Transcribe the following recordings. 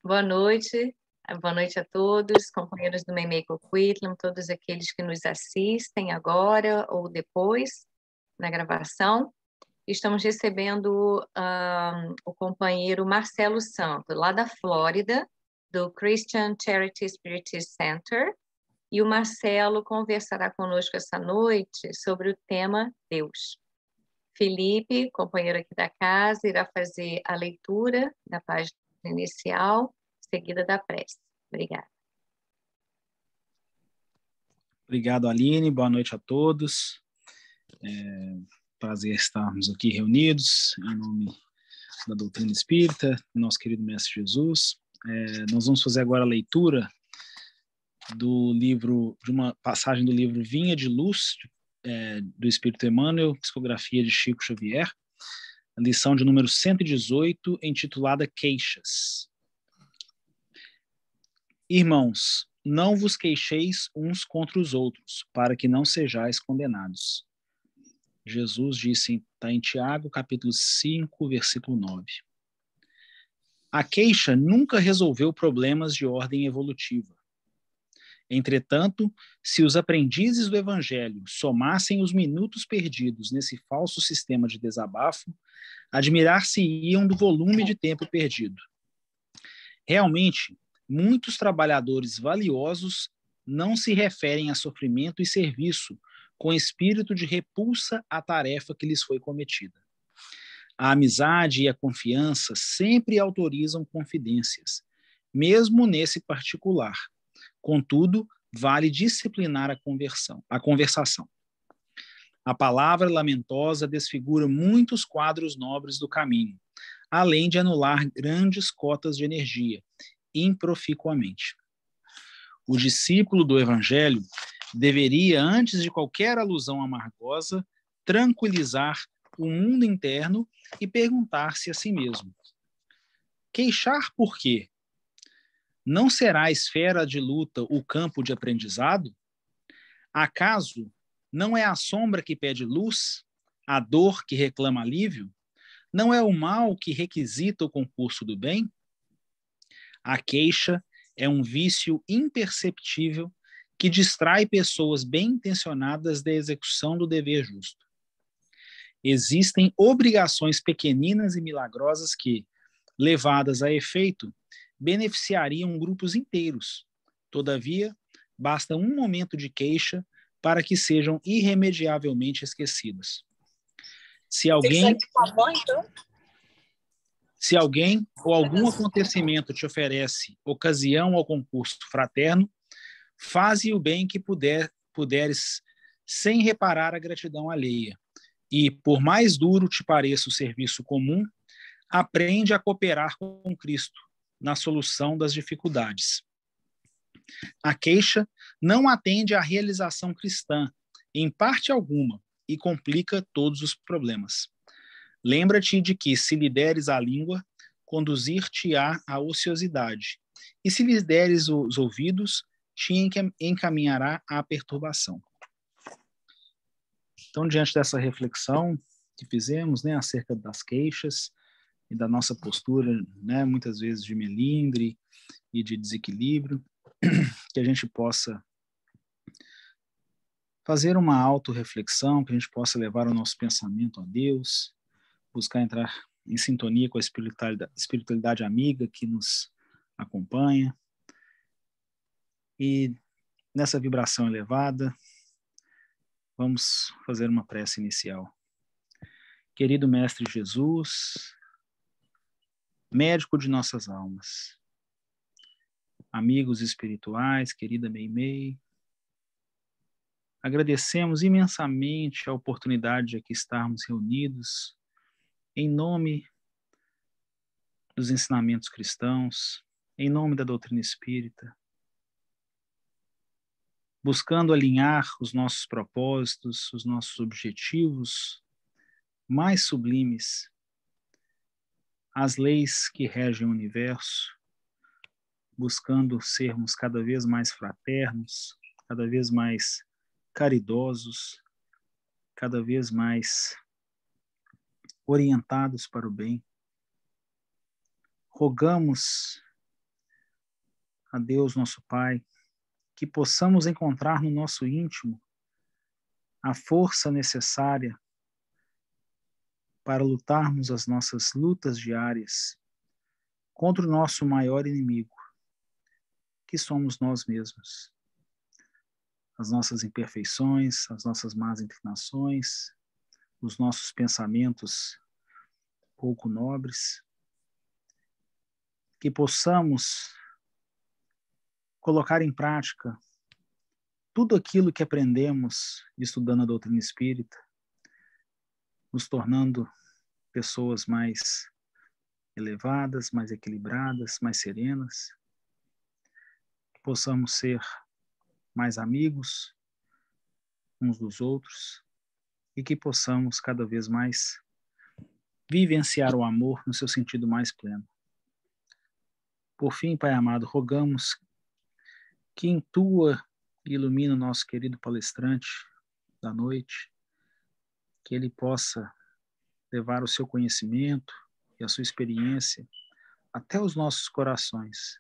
Boa noite a todos, companheiros do Meimei Coquitlam, todos aqueles que nos assistem agora ou depois na gravação. Estamos recebendo o companheiro Marcelo Santos, lá da Flórida, do Christian Charity Spiritist Center, e o Marcelo conversará conosco essa noite sobre o tema Deus. Felipe, companheiro aqui da casa, irá fazer a leitura da página inicial, seguida da prece. Obrigada. Obrigado, Aline. Boa noite a todos. Prazer estarmos aqui reunidos em nome da doutrina espírita, nosso querido Mestre Jesus. Nós vamos fazer agora a leitura do livro, de uma passagem do livro Vinha de Luz, do Espírito Emmanuel, psicografia de Chico Xavier, a lição de número 118, intitulada Queixas. Irmãos, não vos queixeis uns contra os outros, para que não sejais condenados. Jesus disse em Tiago, capítulo 5, versículo 9. A queixa nunca resolveu problemas de ordem evolutiva. Entretanto, se os aprendizes do Evangelho somassem os minutos perdidos nesse falso sistema de desabafo, admirar-se-iam do volume de tempo perdido. Realmente, muitos trabalhadores valiosos não se referem a sofrimento e serviço com espírito de repulsa à tarefa que lhes foi cometida. A amizade e a confiança sempre autorizam confidências, mesmo nesse particular. Contudo, vale disciplinar a conversação. A palavra lamentosa desfigura muitos quadros nobres do caminho, além de anular grandes cotas de energia, improficuamente. O discípulo do Evangelho deveria, antes de qualquer alusão amargosa, tranquilizar o mundo interno e perguntar-se a si mesmo: queixar por quê? Não será a esfera de luta o campo de aprendizado? Acaso não é a sombra que pede luz, a dor que reclama alívio? Não é o mal que requisita o concurso do bem? A queixa é um vício imperceptível que distrai pessoas bem-intencionadas da execução do dever justo. Existem obrigações pequeninas e milagrosas que, levadas a efeito, beneficiariam grupos inteiros. Todavia, basta um momento de queixa para que sejam irremediavelmente esquecidas. Se alguém ou algum acontecimento te oferece ocasião ao concurso fraterno, faze o bem que puderes sem reparar a gratidão alheia. E, por mais duro te pareça o serviço comum, aprende a cooperar com Cristo na solução das dificuldades. A queixa não atende à realização cristã, em parte alguma, e complica todos os problemas. Lembra-te de que, se lhe deres a língua, conduzir-te-á à ociosidade, e se lhe deres os ouvidos, te encaminhará à perturbação. Então, diante dessa reflexão que fizemos, acerca das queixas e da nossa postura, muitas vezes de melindre e de desequilíbrio, que a gente possa fazer uma autorreflexão, que a gente possa levar o nosso pensamento a Deus, buscar entrar em sintonia com a espiritualidade amiga que nos acompanha. E nessa vibração elevada, vamos fazer uma prece inicial. Querido Mestre Jesus, médico de nossas almas, amigos espirituais, querida Meimei, agradecemos imensamente a oportunidade de aqui estarmos reunidos em nome dos ensinamentos cristãos, em nome da doutrina espírita, buscando alinhar os nossos propósitos, os nossos objetivos mais sublimes às leis que regem o universo, buscando sermos cada vez mais fraternos, cada vez mais caridosos, cada vez mais orientados para o bem, rogamos a Deus, nosso Pai, que possamos encontrar no nosso íntimo a força necessária para lutarmos as nossas lutas diárias contra o nosso maior inimigo, que somos nós mesmos. As nossas imperfeições, as nossas más inclinações, os nossos pensamentos pouco nobres, que possamos colocar em prática tudo aquilo que aprendemos estudando a doutrina espírita, nos tornando pessoas mais elevadas, mais equilibradas, mais serenas, que possamos ser mais amigos uns dos outros e que possamos cada vez mais vivenciar o amor no seu sentido mais pleno. Por fim, Pai amado, rogamos que intua e ilumine o nosso querido palestrante da noite, que ele possa levar o seu conhecimento e a sua experiência até os nossos corações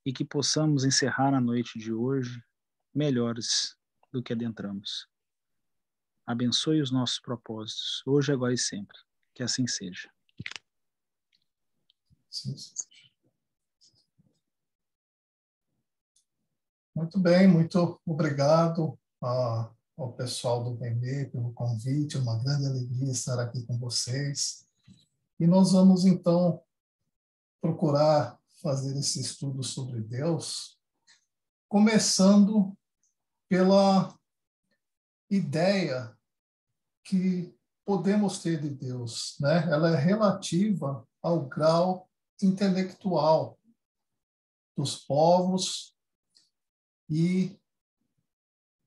e que possamos encerrar a noite de hoje melhores do que adentramos. Abençoe os nossos propósitos, hoje, agora e sempre. Que assim seja. Sim. Muito bem, muito obrigado ao pessoal do BB pelo convite, uma grande alegria estar aqui com vocês. E nós vamos, então, procurar fazer esse estudo sobre Deus, começando pela ideia que podemos ter de Deus, né? Ela é relativa ao grau intelectual dos povos e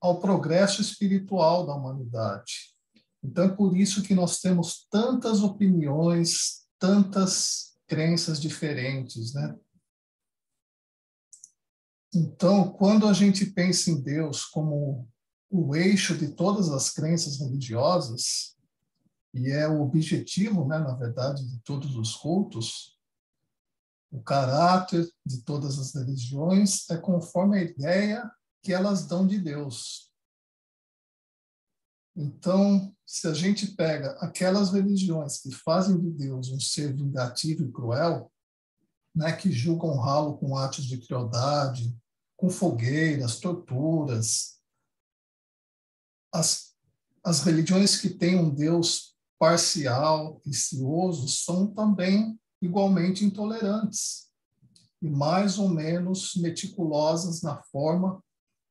ao progresso espiritual da humanidade. Então, é por isso que nós temos tantas opiniões, tantas crenças diferentes, né? Então, quando a gente pensa em Deus como o eixo de todas as crenças religiosas, e é o objetivo, né, na verdade, de todos os cultos, o caráter de todas as religiões é conforme a ideia que elas dão de Deus. Então, se a gente pega aquelas religiões que fazem de Deus um ser vingativo e cruel, né, que julgam honrá-lo com atos de crueldade, com fogueiras, torturas, as religiões que têm um Deus parcial e cioso são também igualmente intolerantes e mais ou menos meticulosas na forma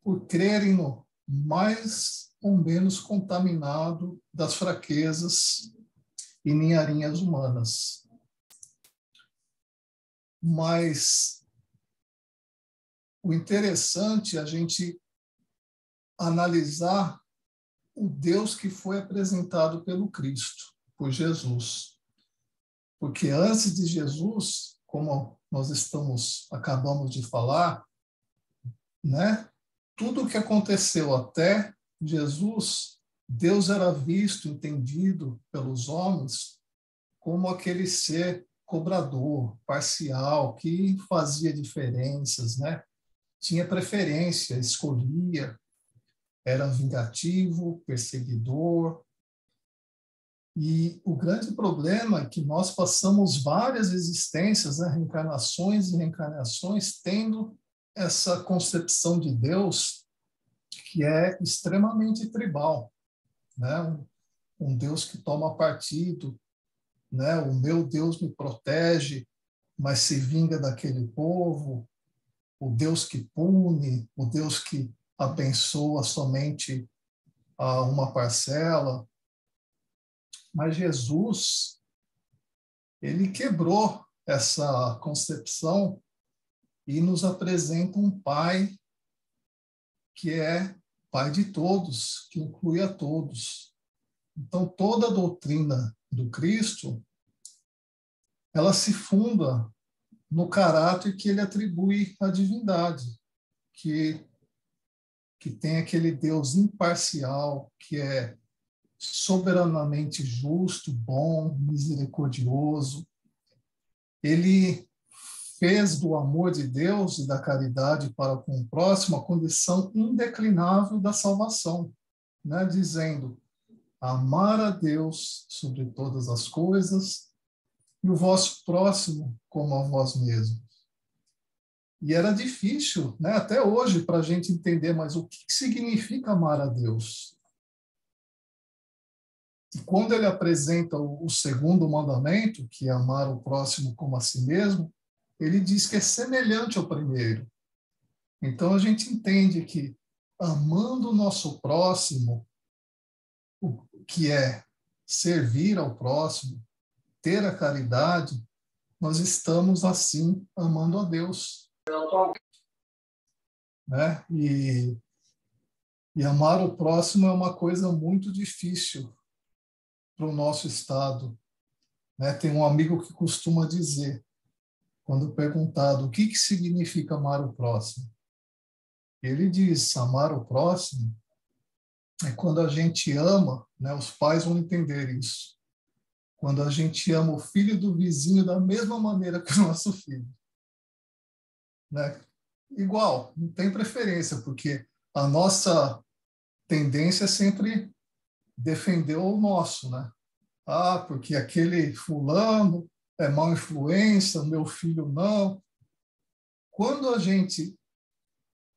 por crerem no mais ou menos contaminado das fraquezas e ninharinhas humanas. Mas o interessante é a gente analisar o Deus que foi apresentado pelo Cristo, por Jesus. Porque antes de Jesus, como nós acabamos de falar, né? Tudo o que aconteceu até Jesus, Deus era visto, entendido pelos homens como aquele ser cobrador, parcial, que fazia diferenças, né? Tinha preferência, escolhia, era vingativo, perseguidor. E o grande problema é que nós passamos várias existências, né, reencarnações e reencarnações, tendo essa concepção de Deus que é extremamente tribal, né? Um Deus que toma partido, né? O meu Deus me protege, mas se vinga daquele povo, o Deus que pune, o Deus que abençoa somente uma parcela. Mas Jesus, ele quebrou essa concepção e nos apresenta um Pai que é Pai de todos, que inclui a todos. Então, toda a doutrina do Cristo, ela se funda no caráter que ele atribui à divindade, que tem aquele Deus imparcial, que é soberanamente justo, bom, misericordioso. ele fez do amor de Deus e da caridade para com o próximo a condição indeclinável da salvação, né? Dizendo: amar a Deus sobre todas as coisas e o vosso próximo como a vós mesmos. E era difícil, né, até hoje, para a gente entender, mas o que significa amar a Deus? E quando ele apresenta o segundo mandamento, que é amar o próximo como a si mesmo, ele diz que é semelhante ao primeiro. Então a gente entende que amando o nosso próximo, o que é servir ao próximo, ter a caridade, nós estamos assim amando a Deus, né? E amar o próximo é uma coisa muito difícil para o nosso estado, né? Tem um amigo que costuma dizer, quando perguntado o que significa amar o próximo, ele diz: amar o próximo é quando a gente ama, né? Os pais vão entender isso. Quando a gente ama o filho do vizinho da mesma maneira que o nosso filho, né? Igual, não tem preferência, porque a nossa tendência é sempre defender o nosso, né? Ah, porque aquele fulano é mau influência, meu filho não. Quando a gente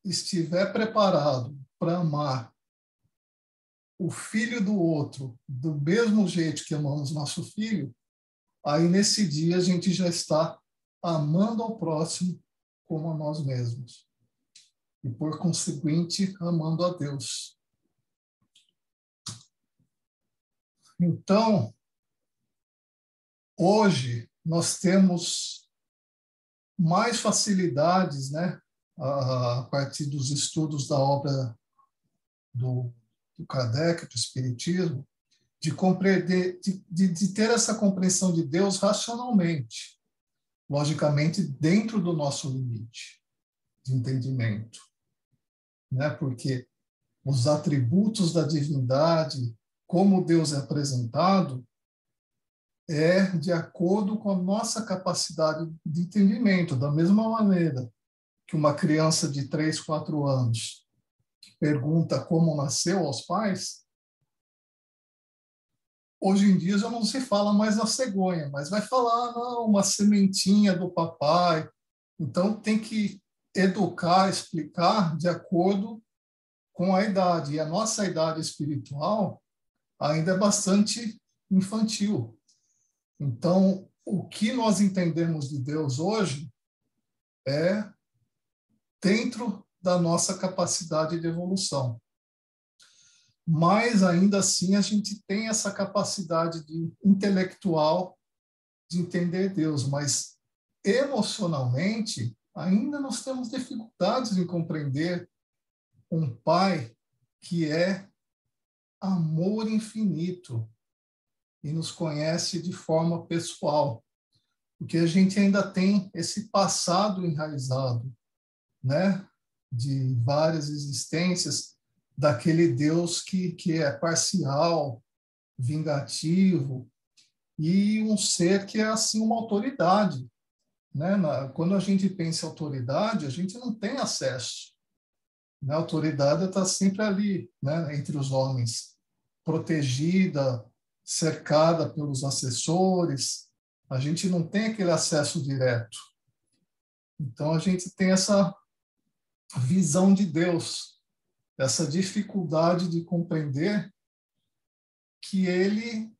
estiver preparado para amar o filho do outro do mesmo jeito que amamos nosso filho, aí nesse dia a gente já está amando ao próximo como a nós mesmos. E por conseguinte, amando a Deus. Então, hoje nós temos mais facilidades, né, a partir dos estudos da obra do Kardec, do Espiritismo, de compreender, de ter essa compreensão de Deus racionalmente, logicamente dentro do nosso limite de entendimento, né? Porque os atributos da divindade, como Deus é apresentado, é de acordo com a nossa capacidade de entendimento, da mesma maneira que uma criança de 3, 4 anos pergunta como nasceu aos pais, hoje em dia já não se fala mais na cegonha, mas vai falar, não, uma sementinha do papai. Então tem que educar, explicar de acordo com a idade. E a nossa idade espiritual ainda é bastante infantil. Então, o que nós entendemos de Deus hoje é dentro da nossa capacidade de evolução. Mas, ainda assim, a gente tem essa capacidade intelectual de entender Deus, mas emocionalmente, ainda nós temos dificuldades em compreender um Pai que é amor infinito e nos conhece de forma pessoal, porque a gente ainda tem esse passado enraizado, né, de várias existências daquele Deus que é parcial, vingativo e um ser que é assim uma autoridade, né? Quando a gente pensa em autoridade, a gente não tem acesso, né? A autoridade está sempre ali, né, entre os homens, protegida, cercada pelos assessores. A gente não tem aquele acesso direto. Então a gente tem essa visão de Deus, essa dificuldade de compreender que ele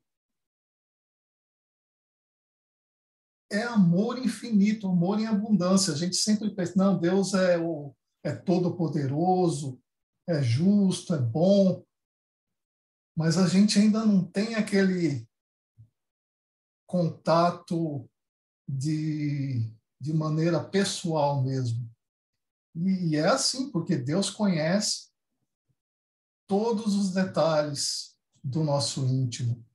é amor infinito, amor em abundância. A gente sempre pensa, não, Deus é todo-poderoso, é justo, é bom, mas a gente ainda não tem aquele contato de maneira pessoal mesmo. E é assim, porque Deus conhece todos os detalhes do nosso íntimo,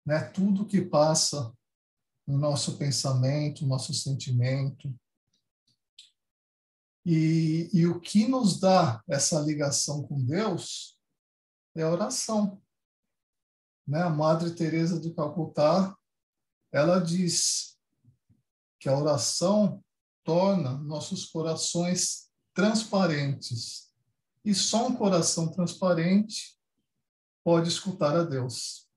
né? Tudo que passa no nosso pensamento, nosso sentimento. E o que nos dá essa ligação com Deus é a oração, né? A Madre Teresa de Calcutá, ela diz que a oração torna nossos corações transparentes. E só um coração transparente pode escutar a Deus.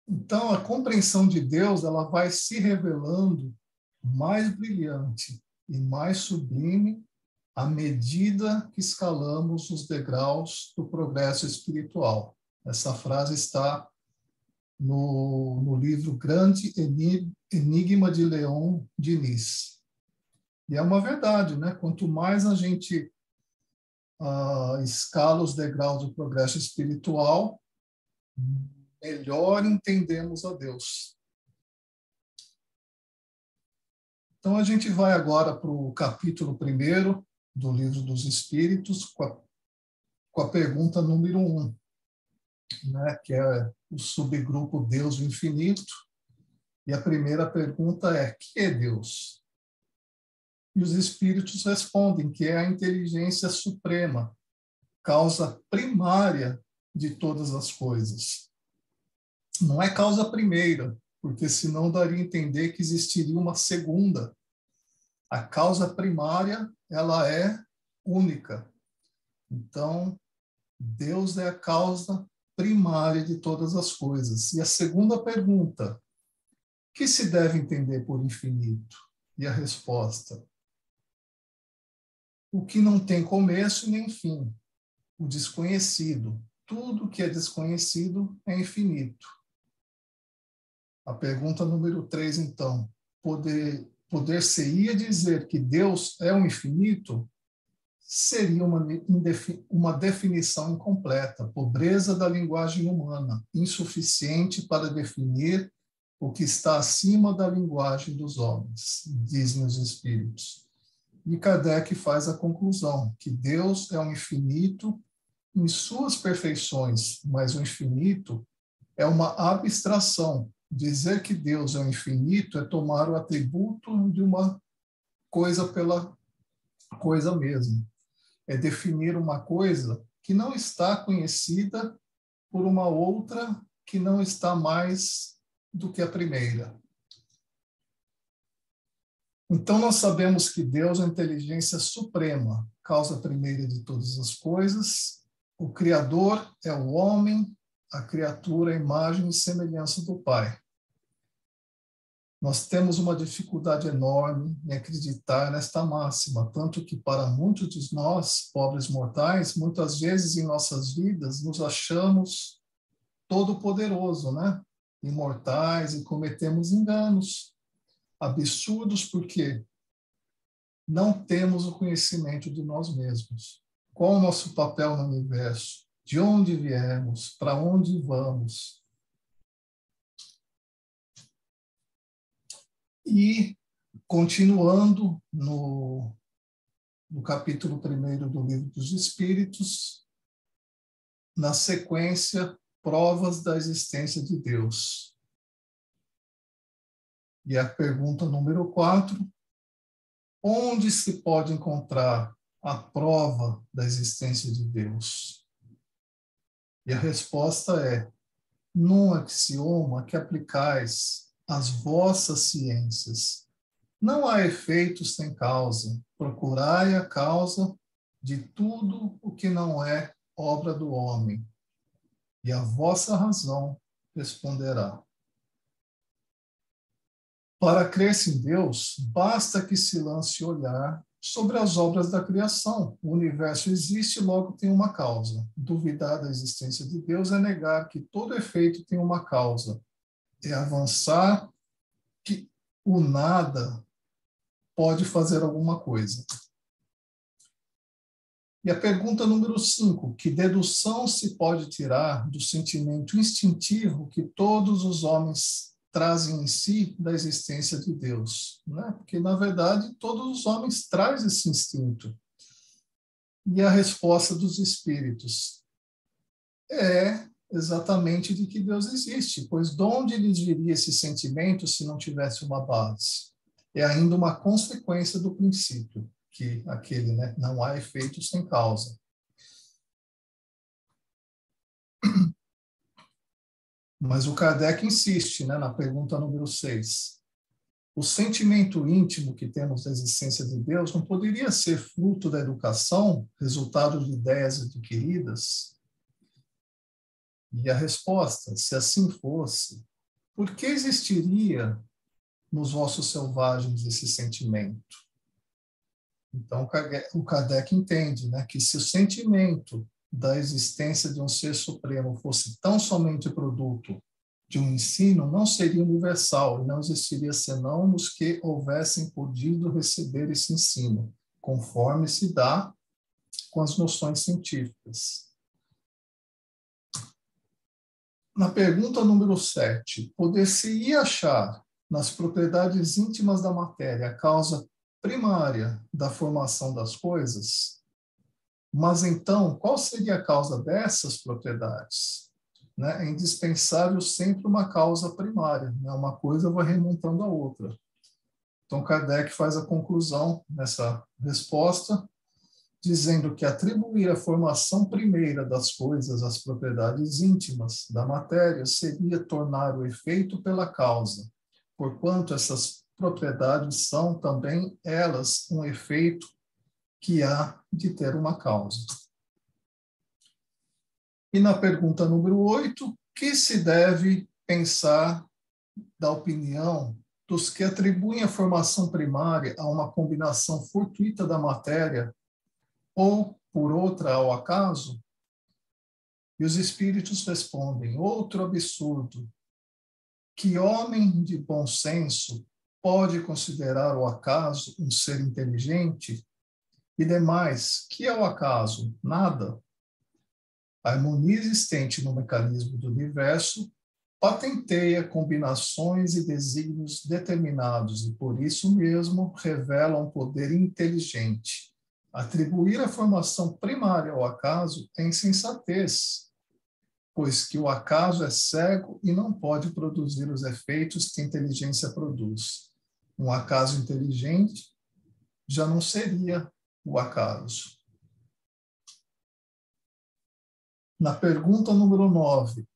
Então, a compreensão de Deus, ela vai se revelando mais brilhante e mais sublime à medida que escalamos os degraus do progresso espiritual. Essa frase está no livro Grande Enigma de Leon Diniz. E é uma verdade, né? Quanto mais a gente escala os degraus do progresso espiritual, melhor entendemos a Deus. Então, a gente vai agora para o capítulo 1 do Livro dos Espíritos, com a pergunta número 1, né, que é o subgrupo Deus o Infinito. E a primeira pergunta é: que é Deus? E os Espíritos respondem que é a inteligência suprema, causa primária de todas as coisas. Não é causa primeira, porque senão daria a entender que existiria uma segunda. A causa primária, ela é única. Então, Deus é a causa primária de todas as coisas. E a segunda pergunta: o que se deve entender por infinito? E a resposta: o que não tem começo nem fim, o desconhecido. Tudo que é desconhecido é infinito. A pergunta número 3, então: poder-se-ia dizer que Deus é o infinito? Seria uma definição incompleta, pobreza da linguagem humana, insuficiente para definir o que está acima da linguagem dos homens, dizem os Espíritos. E Kardec faz a conclusão que Deus é um infinito em suas perfeições, mas o infinito é uma abstração. Dizer que Deus é o infinito é tomar o atributo de uma coisa pela coisa mesmo. É definir uma coisa que não está conhecida por uma outra que não está mais do que a primeira. Então, nós sabemos que Deus é a inteligência suprema, causa primeira de todas as coisas. O Criador é o homem, a criatura é a imagem e semelhança do Pai. Nós temos uma dificuldade enorme em acreditar nesta máxima, tanto que para muitos de nós, pobres mortais, muitas vezes em nossas vidas nos achamos todo-poderoso, né? Imortais, e cometemos enganos absurdos porque não temos o conhecimento de nós mesmos. Qual o nosso papel no universo? De onde viemos? Para onde vamos? E, continuando no capítulo 1 do Livro dos Espíritos, na sequência, provas da existência de Deus. E a pergunta número 4, onde se pode encontrar a prova da existência de Deus? E a resposta é: num axioma que aplicais às vossas ciências. Não há efeitos sem causa. Procurai a causa de tudo o que não é obra do homem, e a vossa razão responderá. Para crer-se em Deus, basta que se lance olhar sobre as obras da criação. O universo existe, logo tem uma causa. Duvidar da existência de Deus é negar que todo efeito tem uma causa. É avançar que o nada pode fazer alguma coisa. E a pergunta número 5, que dedução se pode tirar do sentimento instintivo que todos os homens trazem em si da existência de Deus, né? Porque, na verdade, todos os homens trazem esse instinto. E a resposta dos Espíritos é exatamente de que Deus existe, pois de onde lhes viria esse sentimento se não tivesse uma base? É ainda uma consequência do princípio, que aquele, né, não há efeito sem causa. Mas o Kardec insiste, né, na pergunta número 6. O sentimento íntimo que temos da existência de Deus não poderia ser fruto da educação, resultado de ideias adquiridas? E a resposta, se assim fosse, por que existiria nos vossos selvagens esse sentimento? Então, o Kardec entende, né, que se o sentimento da existência de um ser supremo fosse tão somente produto de um ensino, não seria universal e não existiria senão nos que houvessem podido receber esse ensino, conforme se dá com as noções científicas. Na pergunta número 7, poder-se-ia achar nas propriedades íntimas da matéria a causa primária da formação das coisas? Mas então, qual seria a causa dessas propriedades? Né? É indispensável sempre uma causa primária, né? Uma coisa vai remontando a outra. Então, Kardec faz a conclusão nessa resposta, dizendo que atribuir a formação primeira das coisas às propriedades íntimas da matéria seria tornar o efeito pela causa, porquanto essas propriedades são também elas um efeito que há de ter uma causa. E na pergunta número 8, que se deve pensar da opinião dos que atribuem a formação primária a uma combinação fortuita da matéria ou, por outra, ao acaso? E os espíritos respondem: outro absurdo. Que homem de bom senso pode considerar o acaso um ser inteligente? E demais, que é o acaso? Nada. A harmonia existente no mecanismo do universo patenteia combinações e desígnios determinados e, por isso mesmo, revela um poder inteligente. Atribuir a formação primária ao acaso é insensatez, pois que o acaso é cego e não pode produzir os efeitos que a inteligência produz. Um acaso inteligente já não seria o acaso. Na pergunta número 9,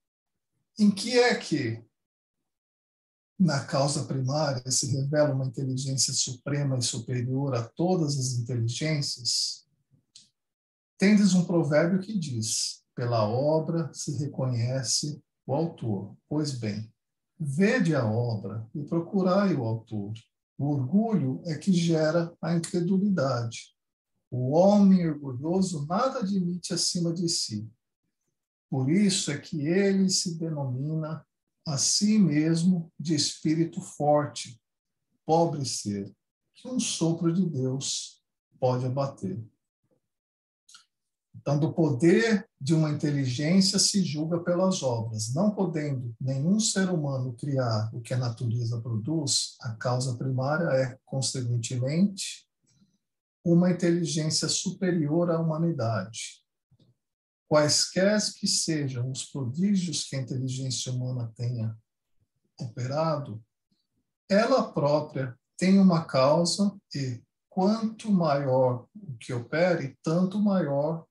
em que é que, na causa primária, se revela uma inteligência suprema e superior a todas as inteligências? Tendes um provérbio que diz: pela obra se reconhece o autor. Pois bem, vede a obra e procurai o autor. O orgulho é que gera a incredulidade. O homem orgulhoso nada admite acima de si. Por isso é que ele se denomina a si mesmo de espírito forte, pobre ser, que um sopro de Deus pode abater. Então, do poder de uma inteligência se julga pelas obras. Não podendo nenhum ser humano criar o que a natureza produz, a causa primária é, consequentemente, uma inteligência superior à humanidade. Quaisquer que sejam os prodígios que a inteligência humana tenha operado, ela própria tem uma causa e, quanto maior o que opere, tanto maior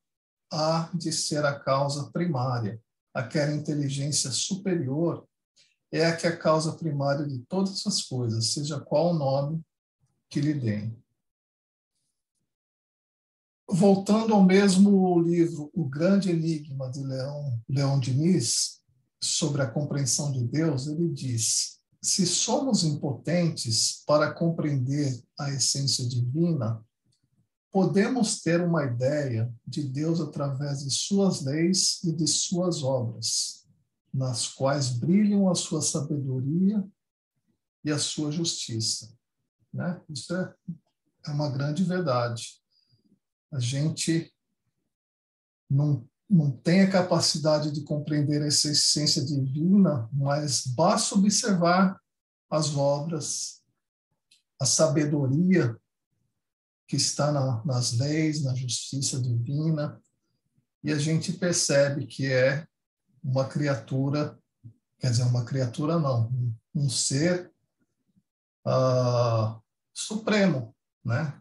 há de ser a causa primária. Aquela inteligência superior é a que é a causa primária de todas as coisas, seja qual o nome que lhe deem. Voltando ao mesmo livro, O Grande Enigma, de Leon Denis, sobre a compreensão de Deus, ele diz: se somos impotentes para compreender a essência divina, podemos ter uma ideia de Deus através de suas leis e de suas obras, nas quais brilham a sua sabedoria e a sua justiça. Né? Isso é uma grande verdade. A gente não tem a capacidade de compreender essa essência divina, mas basta observar as obras, a sabedoria que está nas leis, na justiça divina, e a gente percebe que é uma criatura, quer dizer, uma criatura não, um ser supremo, né?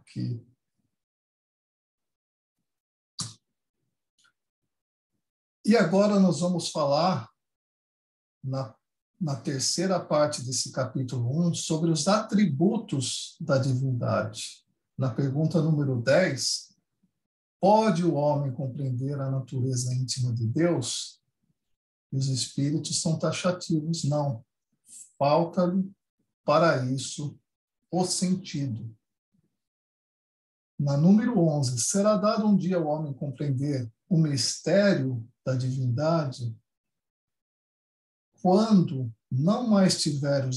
E agora nós vamos falar na terceira parte desse capítulo 1, sobre os atributos da divindade. Na pergunta número 10, pode o homem compreender a natureza íntima de Deus? E os espíritos são taxativos. Não. Falta-lhe para isso o sentido. Na número 11, será dado um dia ao homem compreender o mistério da divindade quando não mais tiver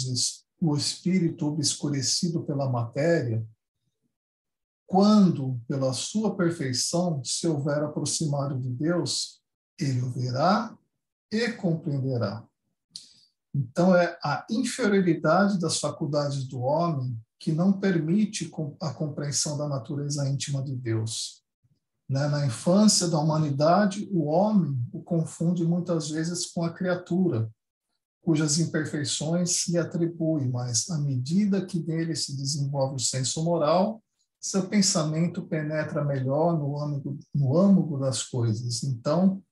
o espírito obscurecido pela matéria, quando, pela sua perfeição, se houver aproximado de Deus, ele o verá e compreenderá. Então, é a inferioridade das faculdades do homem que não permite a compreensão da natureza íntima de Deus. Na infância da humanidade, o homem o confunde muitas vezes com a criatura, cujas imperfeições lhe atribui, mas à medida que nele se desenvolve o senso moral, seu pensamento penetra melhor no âmago das coisas. Então,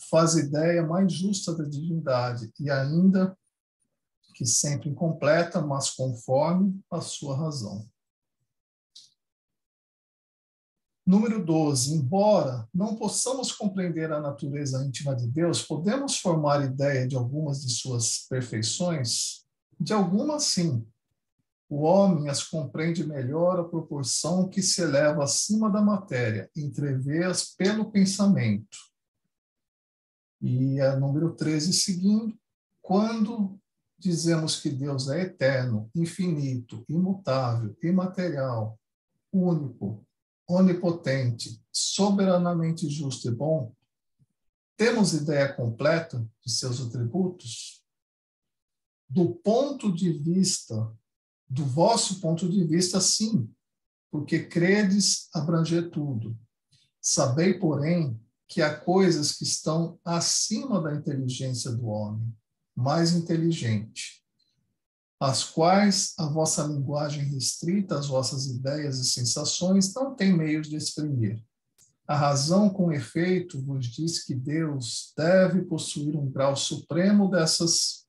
faz ideia mais justa da divindade, e ainda que sempre incompleta, mas conforme a sua razão. Número 12. Embora não possamos compreender a natureza íntima de Deus, podemos formar ideia de algumas de suas perfeições? De algumas, sim. O homem as compreende melhor à proporção que se eleva acima da matéria, entrevê-as pelo pensamento. E a número 13 seguindo, quando dizemos que Deus é eterno, infinito, imutável, imaterial, único, onipotente, soberanamente justo e bom, temos ideia completa de seus atributos? Do vosso ponto de vista, sim, porque credes abranger tudo. Sabei, porém, que há coisas que estão acima da inteligência do homem, mais inteligente, as quais a vossa linguagem restrita, as vossas ideias e sensações não tem meios de exprimir. A razão, com efeito, vos diz que Deus deve possuir um grau supremo dessas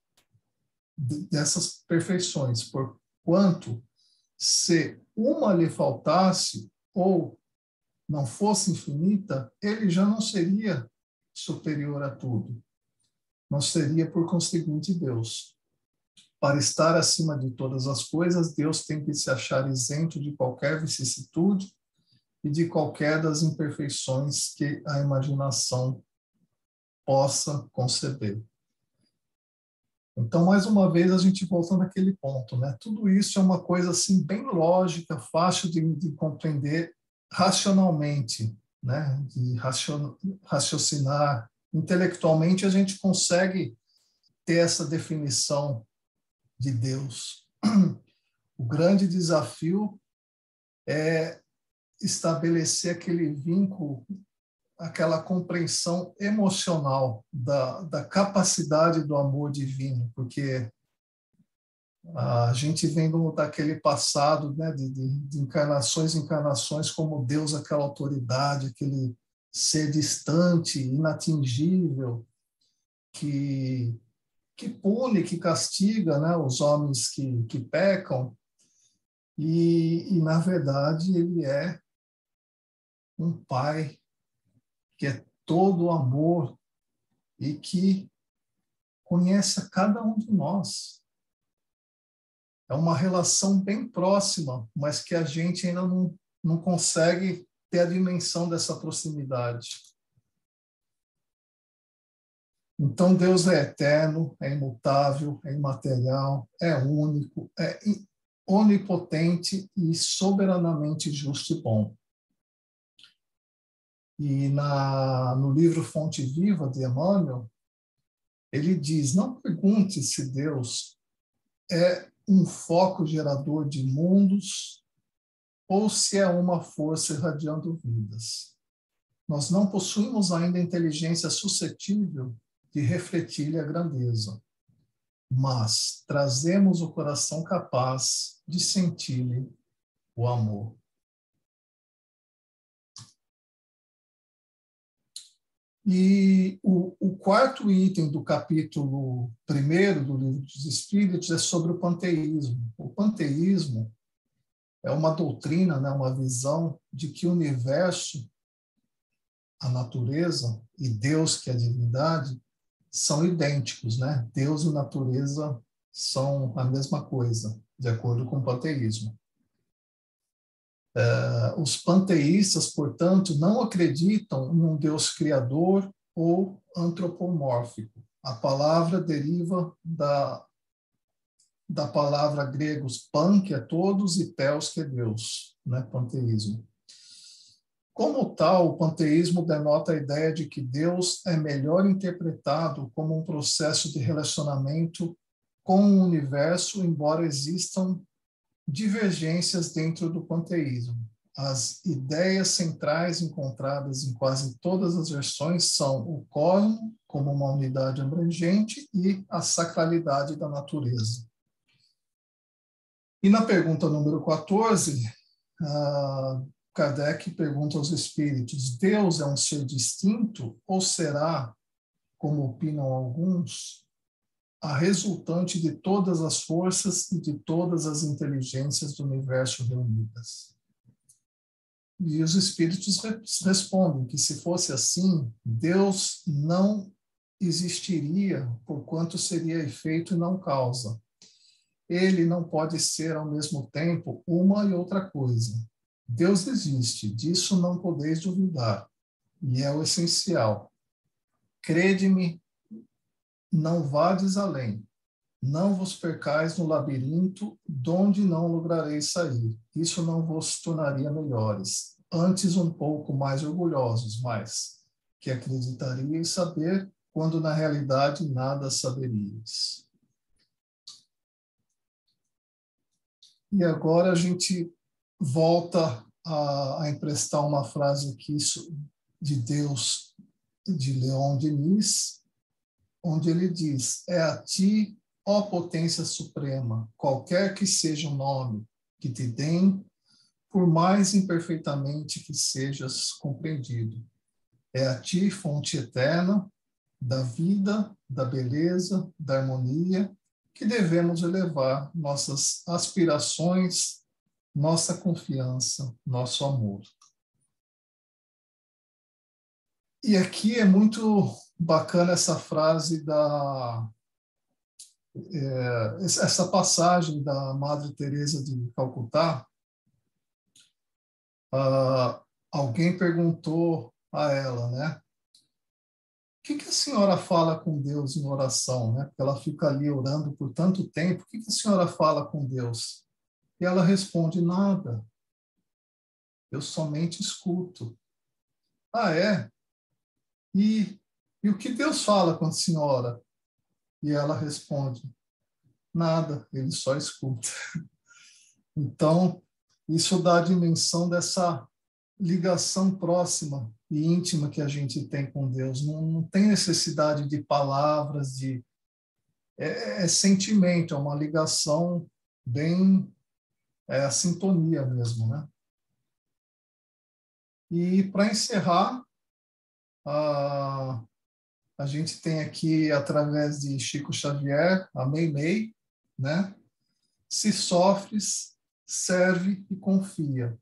perfeições, porquanto, se uma lhe faltasse ou não fosse infinita, ele já não seria superior a tudo. Não seria, por conseguinte, Deus. Para estar acima de todas as coisas, Deus tem que se achar isento de qualquer vicissitude e de qualquer das imperfeições que a imaginação possa conceber. Então, mais uma vez, a gente volta naquele ponto, né? Tudo isso é uma coisa assim bem lógica, fácil de compreender racionalmente, né? De raciocinar. Intelectualmente, a gente consegue ter essa definição de Deus. O grande desafio é estabelecer aquele vínculo, aquela compreensão emocional da capacidade do amor divino, porque a gente vem daquele passado, né, de encarnações e encarnações como Deus, aquela autoridade, aquele ser distante, inatingível, que pune, que castiga, né, os homens que pecam, e, na verdade, ele é um pai que é todo amor e que conhece a cada um de nós. É uma relação bem próxima, mas que a gente ainda não consegue ter a dimensão dessa proximidade. Então, Deus é eterno, é imutável, é imaterial, é único, é onipotente e soberanamente justo e bom. E no livro Fonte Viva, de Emmanuel, ele diz, não pergunte se Deus é um foco gerador de mundos ou se é uma força irradiando vidas. Nós não possuímos ainda inteligência suscetível de refletir-lhe a grandeza, mas trazemos o coração capaz de sentir-lhe o amor. E o quarto item do capítulo 1º do Livro dos Espíritos é sobre o panteísmo. O panteísmo é uma doutrina, né, uma visão de que o universo, a natureza e Deus, que é a divindade, são idênticos, né? Deus e natureza são a mesma coisa, de acordo com o panteísmo. Os panteístas, portanto, não acreditam em um Deus criador ou antropomórfico. A palavra deriva da palavra grega pan, que é todos, e theos, que é Deus, né? Panteísmo. Como tal, o panteísmo denota a ideia de que Deus é melhor interpretado como um processo de relacionamento com o universo, embora existam divergências dentro do panteísmo. As ideias centrais encontradas em quase todas as versões são o cosmos como uma unidade abrangente e a sacralidade da natureza. E na pergunta número 14, Kardec pergunta aos espíritos: Deus é um ser distinto ou será, como opinam alguns, a resultante de todas as forças e de todas as inteligências do universo reunidas? E os espíritos respondem que, se fosse assim, Deus não existiria, porquanto seria efeito e não causa. Ele não pode ser, ao mesmo tempo, uma e outra coisa. Deus existe, disso não podeis duvidar, e é o essencial. Crede-me, não vades além. Não vos percais no labirinto, donde não lograreis sair. Isso não vos tornaria melhores, antes um pouco mais orgulhosos, mas que acreditariais saber, quando na realidade nada saberíeis. E agora a gente volta a emprestar uma frase aqui de Deus, de Leon Denis, onde ele diz: é a ti, ó potência suprema, qualquer que seja o nome que te deem, por mais imperfeitamente que sejas compreendido. É a ti, fonte eterna, da vida, da beleza, da harmonia, que devemos elevar nossas aspirações, nossa confiança, nosso amor. E aqui é muito bacana essa frase essa passagem da Madre Teresa de Calcutá. Alguém perguntou a ela, né? O que a senhora fala com Deus em oração, né? Porque ela fica ali orando por tanto tempo. O que a senhora fala com Deus? E ela responde: nada. Eu somente escuto. Ah, é? E o que Deus fala com a senhora? E ela responde: nada, ele só escuta. Então, isso dá a dimensão dessa ligação próxima e íntima que a gente tem com Deus. Não tem necessidade de palavras, é sentimento, é uma ligação bem, a sintonia mesmo, né? E para encerrar, a gente tem aqui, através de Chico Xavier, a Meimei, né? Se sofres, serve e confia.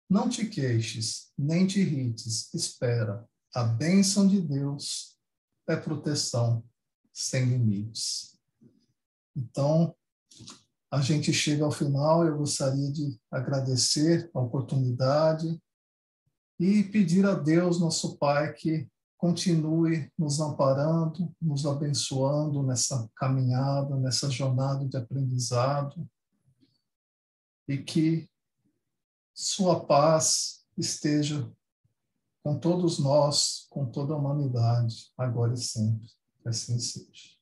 Não te queixes, nem te irrites, espera. A bênção de Deus é proteção sem limites. Então, a gente chega ao final. Eu gostaria de agradecer a oportunidade e pedir a Deus, nosso Pai, que continue nos amparando, nos abençoando nessa caminhada, nessa jornada de aprendizado, e que sua paz esteja com todos nós, com toda a humanidade, agora e sempre. Que assim seja.